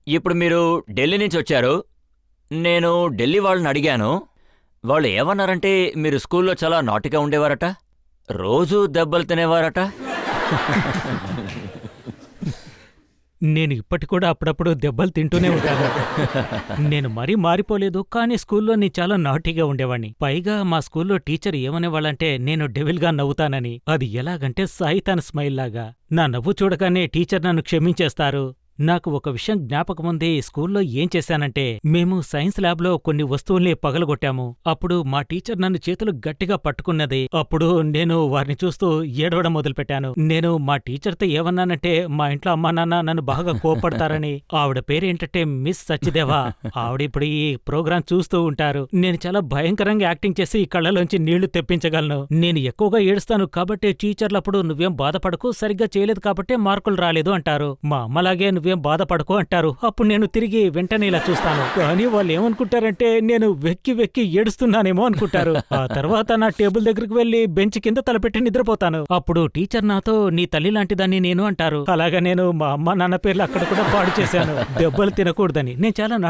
ఇప్పుడు మీరు ఢిల్లీ నుంచి వచ్చారు. నేను ఢిల్లీ వాళ్ళని అడిగాను. వాళ్ళు ఏమన్నారంటే మీరు స్కూల్లో చాలా నాటిగా ఉండేవారట, రోజూ దెబ్బలు తినేవారట. నేను ఇప్పటి కూడా అప్పుడప్పుడు దెబ్బలు తింటూనే ఉంటాను. నేను మరీ మారిపోలేదు, కానీ స్కూల్లో నేను చాలా నాటీగా ఉండేవాణ్ణి. పైగా మా స్కూల్లో టీచర్ ఏమనేవాళ్ళంటే నేను డెవిల్గా నవ్వుతానని. అది ఎలాగంటే సాయితాన్ స్మైల్ లాగా. నా నవ్వు చూడగానే టీచర్ నన్ను క్షమించేస్తారు. నాకు ఒక విషయం జ్ఞాపకముంది. స్కూల్లో ఏం చేశానంటే, మేము సైన్స్ ల్యాబ్లో కొన్ని వస్తువుల్ని పగలగొట్టాము. అప్పుడు మా టీచర్ నన్ను చేతులు గట్టిగా పట్టుకున్నది. అప్పుడు నేను వారిని చూస్తూ ఏడవడం మొదలుపెట్టాను. నేను మా టీచర్తో ఏమన్నానంటే, మా ఇంట్లో అమ్మా నాన్న నన్ను బాగా కోపడతారని. ఆవిడ పేరేంటంటే మిస్ సచ్చిదేవా. ఆవిడ ఇప్పుడు ఈ ప్రోగ్రాం చూస్తూ ఉంటారు. నేను చాలా భయంకరంగా యాక్టింగ్ చేసి కళ్ళలోంచి నీళ్లు తెప్పించగలను. నేను ఎక్కువగా ఏడుస్తాను కాబట్టి టీచర్లు అప్పుడు నువ్వేం బాధపడకు, సరిగ్గా చేయలేదు కాబట్టే మార్కులు రాలేదు అంటారు. మా అమ్మలాగే నువ్వేం బాధపడకు అంటారు. అప్పుడు నేను తిరిగి వెంటనే ఇలా చూస్తాను. కానీ వాళ్ళు ఏమనుకుంటారంటే నేను వెక్కి వెక్కి ఏడుస్తున్నానేమో అనుకుంటారు. ఆ తర్వాత నా టేబుల్ దగ్గరికి వెళ్లి బెంచ్ కింద తలపెట్టి నిద్రపోతాను. అప్పుడు టీచర్ నాతో నీ తల్లి లాంటిదాన్ని నేను అంటారు. అలాగా నేను మా అమ్మ నాన్న పేర్లు అక్కడ కూడా పాడు చేశాను, దెబ్బలు తినకూడదని. నేను చాలా